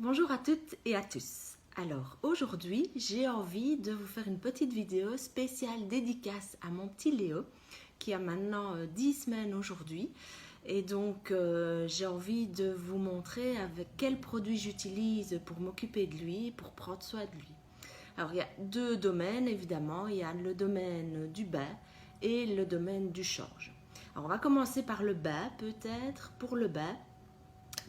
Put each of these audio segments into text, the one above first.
Bonjour à toutes et à tous. Alors aujourd'hui j'ai envie de vous faire une petite vidéo spéciale dédicace à mon petit Léo qui a maintenant 10 semaines aujourd'hui et donc j'ai envie de vous montrer avec quels produits j'utilise pour m'occuper de lui, pour prendre soin de lui. Alors il y a deux domaines évidemment, il y a le domaine du bain et le domaine du change. Alors on va commencer par le bain peut-être. Pour le bain,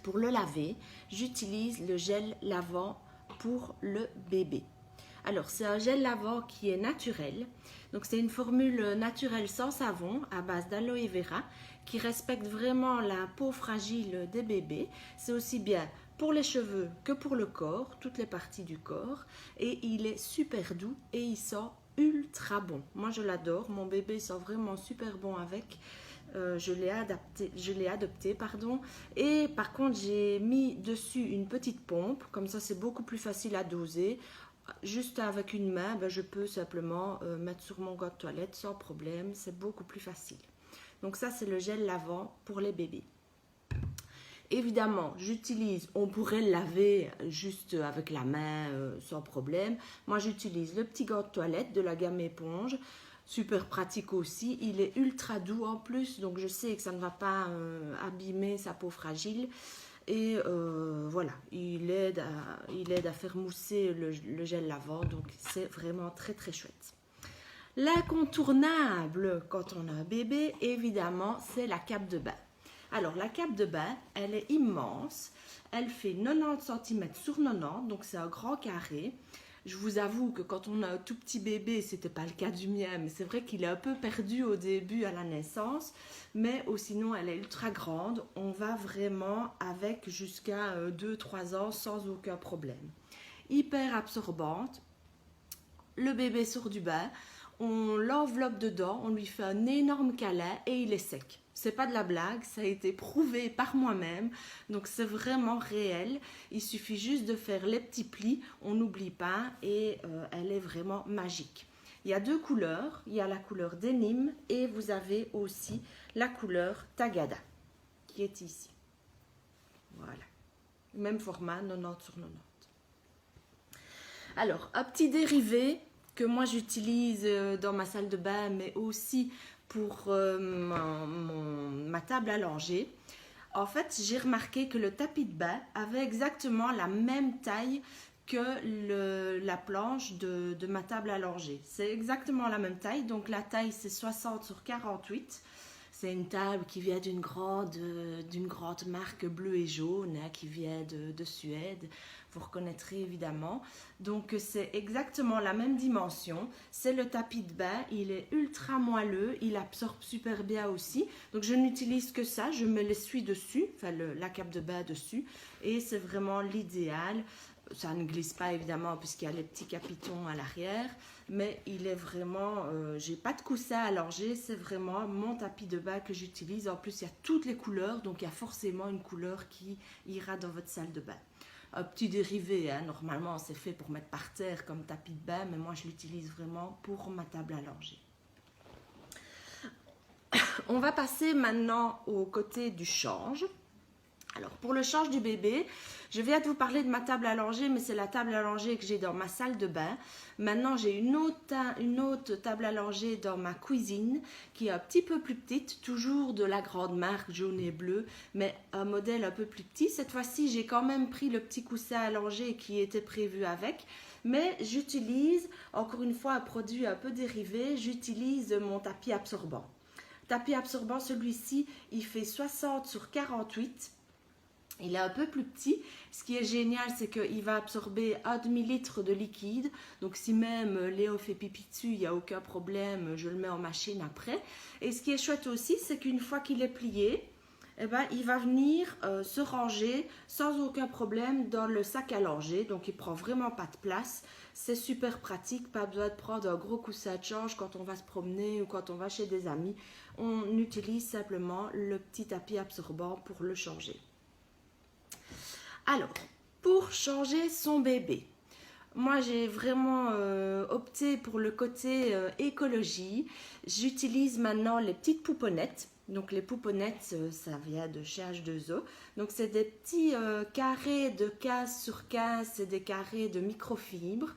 pour le laver, j'utilise le gel lavant pour le bébé. Alors, c'est un gel lavant qui est naturel. Donc, c'est une formule naturelle sans savon à base d'aloe vera qui respecte vraiment la peau fragile des bébés. C'est aussi bien pour les cheveux que pour le corps, toutes les parties du corps. Et il est super doux et il sent ultra bon. Moi, je l'adore. Mon bébé sent vraiment super bon avec. Je l'ai adopté, pardon. Et par contre, j'ai mis dessus une petite pompe, comme ça c'est beaucoup plus facile à doser. Juste avec une main, je peux simplement mettre sur mon gant de toilette sans problème, c'est beaucoup plus facile. Donc ça c'est le gel lavant pour les bébés. Évidemment, on pourrait le laver juste avec la main sans problème. Moi j'utilise le petit gant de toilette de la gamme éponge. Super pratique aussi, il est ultra doux en plus, donc je sais que ça ne va pas abîmer sa peau fragile. Et voilà, il aide à faire mousser le gel lavant, donc c'est vraiment très très chouette. L'incontournable quand on a un bébé, évidemment, c'est la cape de bain. Alors la cape de bain, elle est immense, elle fait 90 cm sur 90, donc c'est un grand carré. Je vous avoue que quand on a un tout petit bébé, c'était pas le cas du mien, mais c'est vrai qu'il est un peu perdu au début à la naissance, mais sinon elle est ultra grande. On va vraiment avec jusqu'à 2-3 ans sans aucun problème. Hyper absorbante, le bébé sort du bain, on l'enveloppe dedans, on lui fait un énorme câlin et il est sec. C'est pas de la blague, ça a été prouvé par moi-même, donc c'est vraiment réel. Il suffit juste de faire les petits plis, on n'oublie pas et elle est vraiment magique. Il y a deux couleurs, il y a la couleur Denim et vous avez aussi la couleur Tagada qui est ici. Voilà, même format, 90 sur 90. Alors, un petit dérivé que moi j'utilise dans ma salle de bain, mais aussi pour ma table à langer. En fait, j'ai remarqué que le tapis de bain avait exactement la même taille que la planche de ma table à langer. C'est exactement la même taille, donc la taille c'est 60 sur 48. C'est une table qui vient d'une grande marque bleue et jaune, qui vient de Suède. Vous reconnaîtrez évidemment. Donc c'est exactement la même dimension. C'est le tapis de bain. Il est ultra moelleux. Il absorbe super bien aussi. Donc je n'utilise que ça. Je me l'essuie dessus, enfin la cape de bain dessus. Et c'est vraiment l'idéal. Ça ne glisse pas évidemment puisqu'il y a les petits capitons à l'arrière, mais il est vraiment, j'ai pas de coussin à langer, c'est vraiment mon tapis de bain que j'utilise. En plus il y a toutes les couleurs, donc il y a forcément une couleur qui ira dans votre salle de bain. Un petit dérivé, hein, normalement c'est fait pour mettre par terre comme tapis de bain, mais moi je l'utilise vraiment pour ma table à langer. On va passer maintenant au côté du change. Alors pour le change du bébé, je viens de vous parler de ma table à langer, mais c'est la table à langer que j'ai dans ma salle de bain. Maintenant j'ai une autre table à langer dans ma cuisine qui est un petit peu plus petite, toujours de la grande marque jaune et bleu, mais un modèle un peu plus petit. Cette fois-ci j'ai quand même pris le petit coussin à langer qui était prévu avec, mais j'utilise encore une fois un produit un peu dérivé, j'utilise mon tapis absorbant. Tapis absorbant, celui-ci il fait 60 sur 48. Il est un peu plus petit. Ce qui est génial, c'est qu'il va absorber 1 demi-litre de liquide. Donc, si même Léo fait pipi dessus, il n'y a aucun problème. Je le mets en machine après. Et ce qui est chouette aussi, c'est qu'une fois qu'il est plié, il va venir se ranger sans aucun problème dans le sac à langer. Donc, il ne prend vraiment pas de place. C'est super pratique. Pas besoin de prendre un gros coussin de change quand on va se promener ou quand on va chez des amis. On utilise simplement le petit tapis absorbant pour le changer. Alors, pour changer son bébé, moi j'ai vraiment opté pour le côté écologie. J'utilise maintenant les petites pouponnettes. Donc les pouponnettes, ça vient de chez H2O. Donc c'est des petits carrés de 15 sur 15, c'est des carrés de microfibre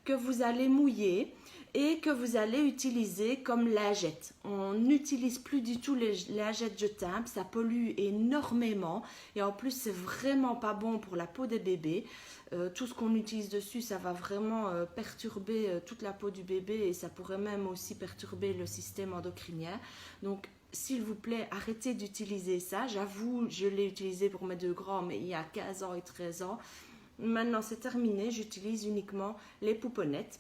que vous allez mouiller et que vous allez utiliser comme lingettes. On n'utilise plus du tout les lingettes jetables, ça pollue énormément et en plus c'est vraiment pas bon pour la peau des bébés. Tout ce qu'on utilise dessus, ça va vraiment perturber toute la peau du bébé et ça pourrait même aussi perturber le système endocrinien. Donc s'il vous plaît, arrêtez d'utiliser ça. J'avoue, je l'ai utilisé pour mes 2 grands, mais il y a 15 ans et 13 ans. Maintenant, c'est terminé. J'utilise uniquement les pouponnettes.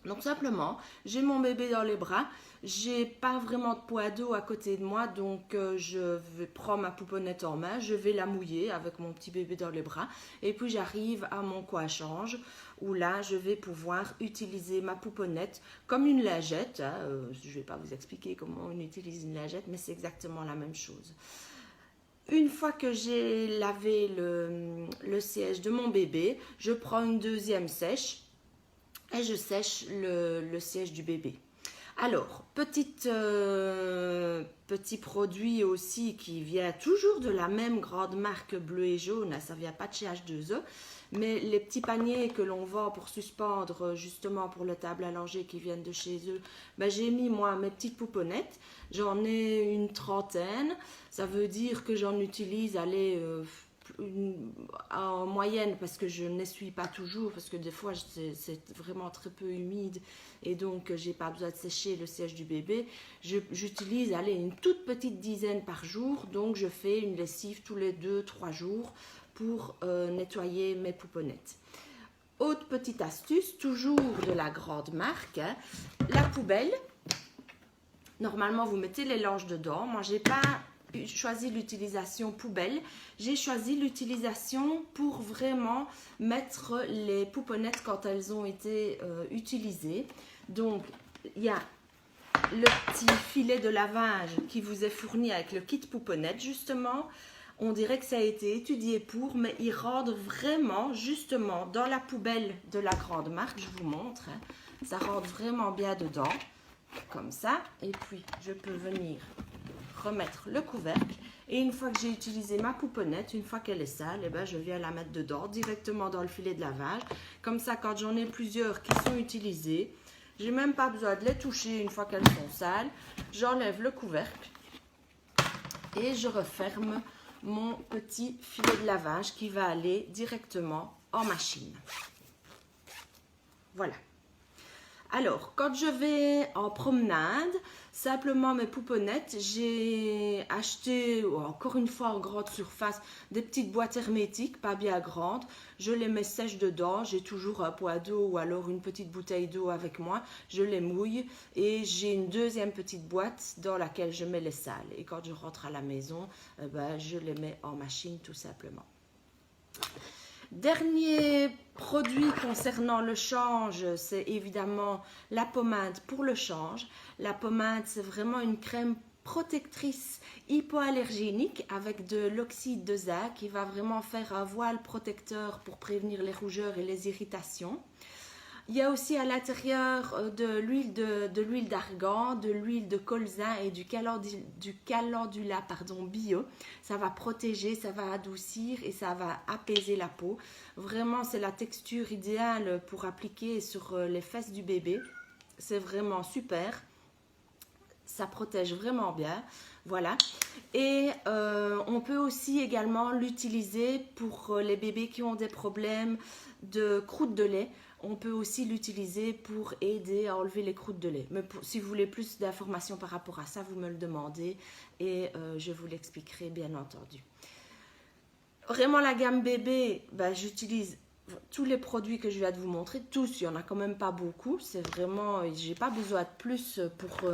Donc simplement, j'ai mon bébé dans les bras, j'ai pas vraiment de poids d'eau à côté de moi, donc je vais prendre ma pouponnette en main, je vais la mouiller avec mon petit bébé dans les bras, et puis j'arrive à mon coin-change, où là je vais pouvoir utiliser ma pouponnette comme une lingette. Je vais pas vous expliquer comment on utilise une lingette, mais c'est exactement la même chose. Une fois que j'ai lavé le siège de mon bébé, je prends une deuxième sèche, et je sèche le siège du bébé. Alors, petit produit aussi qui vient toujours de la même grande marque bleu et jaune, ça ne vient pas de chez H2O, mais les petits paniers que l'on vend pour suspendre justement pour le table à langer qui viennent de chez eux, ben, j'ai mis moi mes petites pouponnettes, j'en ai une trentaine, ça veut dire que j'en utilise, allez, en moyenne, parce que je n'essuie pas toujours, parce que des fois c'est vraiment très peu humide et donc j'ai pas besoin de sécher le siège du bébé. J'utilise, allez, une toute petite dizaine par jour, donc je fais une lessive tous les 2-3 jours pour nettoyer mes pouponnettes. Autre petite astuce, toujours de la grande marque, hein, la poubelle. Normalement vous mettez les langes dedans. Moi j'ai pas choisi l'utilisation poubelle, j'ai choisi l'utilisation pour vraiment mettre les pouponnettes quand elles ont été utilisées. Donc il y a le petit filet de lavage qui vous est fourni avec le kit pouponnette justement. On dirait que ça a été étudié pour, mais il rentre vraiment justement dans la poubelle de la grande marque. Je vous montre, hein. Ça rentre vraiment bien dedans, comme ça. Et puis je peux venir remettre le couvercle et une fois que j'ai utilisé ma pouponnette, une fois qu'elle est sale, et ben je viens la mettre dedans directement dans le filet de lavage. Comme ça, quand j'en ai plusieurs qui sont utilisées, j'ai même pas besoin de les toucher une fois qu'elles sont sales. J'enlève le couvercle et je referme mon petit filet de lavage qui va aller directement en machine. Voilà. Alors, quand je vais en promenade, simplement mes pouponnettes, j'ai acheté, encore une fois en grande surface, des petites boîtes hermétiques, pas bien grandes. Je les mets sèches dedans, j'ai toujours un pot d'eau ou alors une petite bouteille d'eau avec moi. Je les mouille et j'ai une deuxième petite boîte dans laquelle je mets les sales. Et quand je rentre à la maison, je les mets en machine tout simplement. Dernier produit concernant le change, c'est évidemment la pommade pour le change. La pommade, c'est vraiment une crème protectrice hypoallergénique avec de l'oxyde de zinc qui va vraiment faire un voile protecteur pour prévenir les rougeurs et les irritations. Il y a aussi à l'intérieur de l'huile d'argan, de l'huile de colza et du calendula bio. Ça va protéger, ça va adoucir et ça va apaiser la peau. Vraiment, c'est la texture idéale pour appliquer sur les fesses du bébé. C'est vraiment super. Ça protège vraiment bien. Voilà. Et on peut aussi également l'utiliser pour les bébés qui ont des problèmes de croûte de lait. On peut aussi l'utiliser pour aider à enlever les croûtes de lait. Mais si vous voulez plus d'informations par rapport à ça, vous me le demandez et je vous l'expliquerai bien entendu. Vraiment la gamme bébé, j'utilise tous les produits que je viens de vous montrer, tous, il n'y en a quand même pas beaucoup, c'est vraiment, j'ai pas besoin de plus pour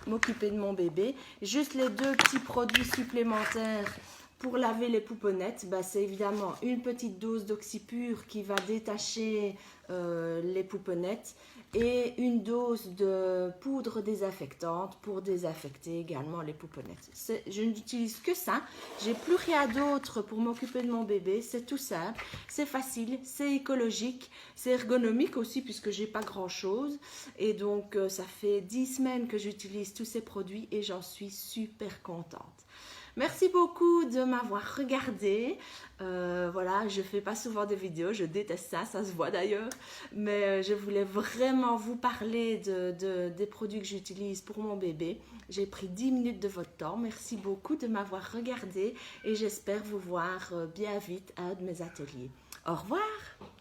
m'occuper de mon bébé. Juste les deux petits produits supplémentaires pour laver les pouponnettes, c'est évidemment une petite dose d'oxypure qui va détacher les pouponnettes et une dose de poudre désinfectante pour désinfecter également les pouponnettes. Je n'utilise que ça, j'ai plus rien d'autre pour m'occuper de mon bébé, c'est tout simple, c'est facile, c'est écologique, c'est ergonomique aussi puisque j'ai pas grand chose et donc ça fait 10 semaines que j'utilise tous ces produits et j'en suis super contente. Merci beaucoup de m'avoir regardé. Voilà, je fais pas souvent de vidéos, je déteste ça, ça se voit d'ailleurs. Mais je voulais vraiment vous parler des produits que j'utilise pour mon bébé. J'ai pris 10 minutes de votre temps. Merci beaucoup de m'avoir regardé et j'espère vous voir bien vite à un de mes ateliers. Au revoir!